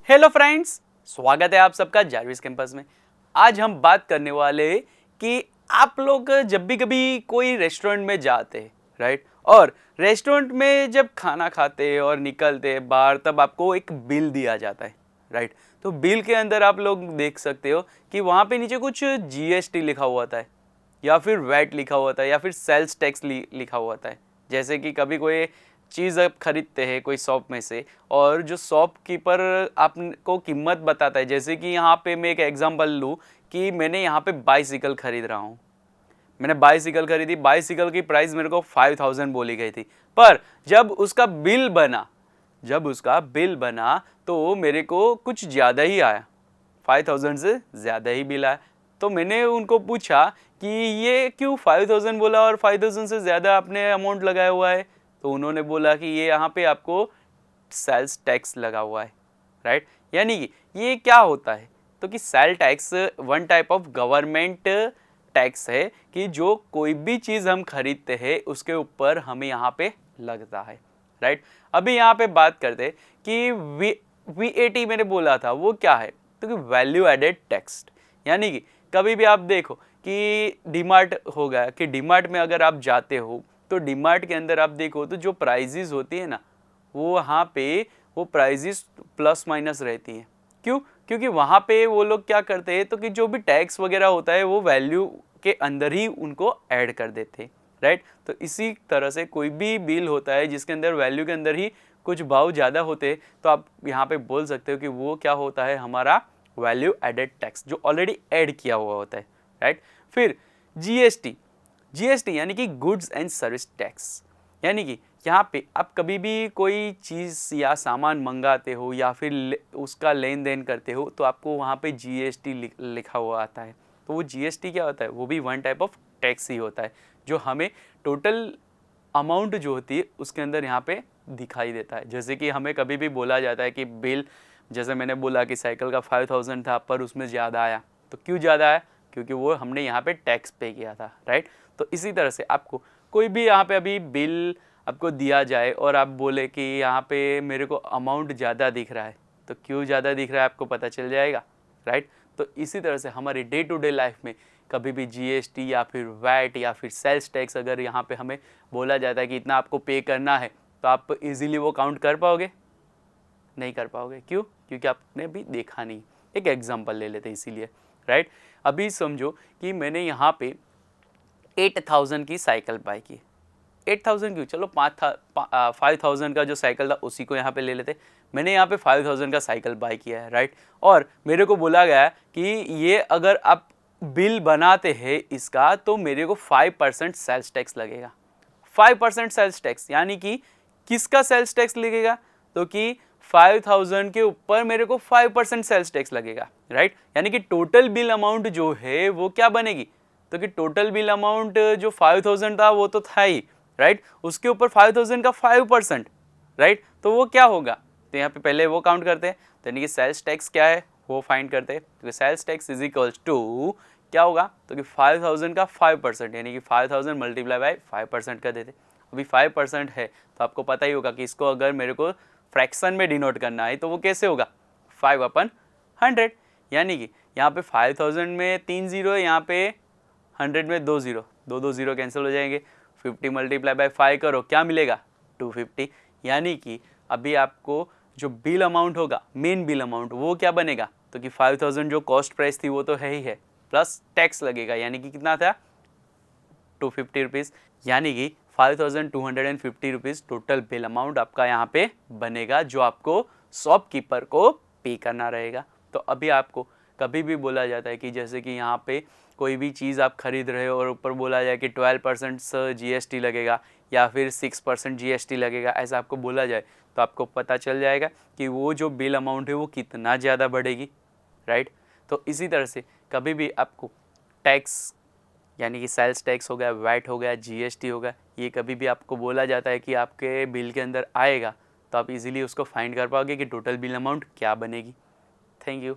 Hello friends, स्वागत है आप सबका जारविस कैंपस में। आज हम बात करने वाले हैं कि आप लोग जब भी कभी कोई रेस्टोरेंट में जाते हैं, राइट, और रेस्टोरेंट में जब खाना खाते हैं और निकलते हैं बाहर, तब आपको एक बिल दिया जाता है, राइट। तो बिल के अंदर आप लोग देख सकते हो कि वहाँ पे नीचे कुछ जीएसटी लिखा हुआ था, या फिर वैट लिखा हुआ था, या फिर सेल्स टैक्स लिखा हुआ था। जैसे कि कभी कोई चीज़ आप खरीदते हैं कोई शॉप में से, और जो शॉपकीपर आपको कीमत बताता है, जैसे कि यहाँ पे मैं एक एग्जांपल लूँ कि मैंने यहाँ पे बाइसिकल खरीद रहा हूँ। मैंने बाइसिकल खरीदी, बाइसिकल की प्राइस मेरे को 5000 बोली गई थी, पर जब उसका बिल बना तो मेरे को कुछ ज़्यादा ही आया, 5000 से ज़्यादा ही बिल आया। तो मैंने उनको पूछा कि ये क्यों 5000 बोला और 5000 से ज़्यादा आपने अमाउंट लगाया हुआ है। तो उन्होंने बोला कि ये यहाँ पे आपको सेल्स टैक्स लगा हुआ है, राइट। यानी कि ये क्या होता है, तो कि sale tax one type of government tax है कि जो कोई भी चीज़ हम खरीदते हैं उसके ऊपर हमें यहाँ पे लगता है, राइट। अभी यहाँ पे बात करते हैं कि वीएटी मैंने बोला था वो क्या है, तो कि वैल्यू एडेड टैक्स। यानी कि कभी भी आप देखो कि डीमार्ट हो गया, कि डीमार्ट में अगर आप जाते हो तो डीमार्ट के अंदर आप देखो तो जो प्राइजेस होती है ना, वो वहाँ पे वो प्राइजेस प्लस माइनस रहती हैं। क्यों? क्योंकि वहाँ पे वो लोग क्या करते हैं, तो कि जो भी टैक्स वगैरह होता है वो वैल्यू के अंदर ही उनको ऐड कर देते हैं, राइट। तो इसी तरह से कोई भी बिल होता है जिसके अंदर वैल्यू के अंदर ही कुछ भाव ज़्यादा होते हैं, तो आप यहाँ पे बोल सकते हो कि वो क्या होता है, हमारा वैल्यू एडेड टैक्स, जो ऑलरेडी ऐड किया हुआ होता है, राइट। फिर जीएसटी यानी कि गुड्स एंड सर्विस टैक्स। यानी कि यहाँ पे आप कभी भी कोई चीज़ या सामान मंगाते हो या फिर उसका लेन देन करते हो, तो आपको वहाँ पे जीएसटी लिखा हुआ आता है। तो वो जीएसटी क्या होता है, वो भी वन टाइप ऑफ टैक्स ही होता है, जो हमें टोटल अमाउंट जो होती है उसके अंदर यहाँ पे दिखाई देता है। जैसे कि हमें कभी भी बोला जाता है कि बिल, जैसे मैंने बोला कि साइकिल का 5000 था पर उसमें ज़्यादा आया, तो क्यों ज़्यादा आया, क्योंकि वो हमने यहाँ पे टैक्स पे किया था, राइट। तो इसी तरह से आपको कोई भी यहाँ पे अभी बिल आपको दिया जाए और आप बोले कि यहाँ पे मेरे को अमाउंट ज़्यादा दिख रहा है, तो क्यों ज़्यादा दिख रहा है आपको पता चल जाएगा, राइट। तो इसी तरह से हमारी डे टू डे लाइफ में कभी भी जीएसटी या फिर वैट या फिर सेल्स टैक्स अगर यहाँ पे हमें बोला जाता है कि इतना आपको पे करना है, तो आप इजीली वो काउंट कर पाओगे? नहीं कर पाओगे। क्यों? क्योंकि आपने अभी देखा नहीं। एक एग्जांपल ले लेते हैं इसीलिए, राइट। अभी समझो कि मैंने यहाँ पे 8000 की साइकिल बाय की। 8000 क्यों, चलो 5000 का जो साइकिल था उसी को यहाँ पे ले लेते। मैंने यहाँ पे 5000 का साइकिल बाय किया है, राइट। और मेरे को बोला गया है कि ये अगर आप बिल बनाते हैं इसका, तो मेरे को 5% सेल्स टैक्स लगेगा। 5% सेल्स टैक्स यानी कि किसका सेल्स टैक्स लगेगा, तो कि 5000 के ऊपर मेरे को 5% सेल्स टैक्स लगेगा, राइट। यानी कि टोटल बिल अमाउंट जो है वो क्या बनेगी, तो कि टोटल बिल अमाउंट जो 5000 था वो तो था ही, राइट। उसके ऊपर 5000 का 5%, राइट। तो वो क्या होगा, तो यहाँ पे पहले वो काउंट करते हैं, तो यानी कि सेल्स टैक्स क्या है वो फाइंड करते हैं। तो sales tax is equals to क्या होगा, तो कि 5000 का 5%, यानी कि 5000 मल्टीप्लाई बाय 5% कर देते। अभी 5% है तो आपको पता ही होगा कि इसको अगर मेरे को फ्रैक्शन में डिनोट करना है तो वो कैसे होगा, 5/100। यानी कि यहाँ पे 5000 में 3 जीरो है, यहाँ पे 100 में 2 जीरो, दो जीरो कैंसिल हो जाएंगे। 50 मल्टीप्लाई बाय 5 करो, क्या मिलेगा, 250। यानी कि अभी आपको जो बिल अमाउंट होगा, मेन बिल अमाउंट, वो क्या बनेगा, तो कि 5000 जो कॉस्ट प्राइस थी वो तो है ही है, प्लस टैक्स लगेगा, यानी कि कितना था, 250 रुपीज़। यानी कि 5250 रुपीज़ टोटल बिल अमाउंट आपका यहाँ पे बनेगा, जो आपको शॉपकीपर को पे करना रहेगा। तो अभी आपको कभी भी बोला जाता है कि जैसे कि यहाँ पे कोई भी चीज़ आप खरीद रहे हो और ऊपर बोला जाए कि 12% जीएसटी लगेगा या फिर 6% जीएसटी लगेगा, ऐसा आपको बोला जाए, तो आपको पता चल जाएगा कि वो जो बिल अमाउंट है वो कितना ज़्यादा बढ़ेगी, राइट। तो इसी तरह से कभी भी आपको टैक्स, यानी कि सेल्स टैक्स हो गया, वैट हो गया, जीएसटी हो गया, ये कभी भी आपको बोला जाता है कि आपके बिल के अंदर आएगा, तो आप इजीली उसको फाइंड कर पाओगे कि टोटल बिल अमाउंट क्या बनेगी। Thank you.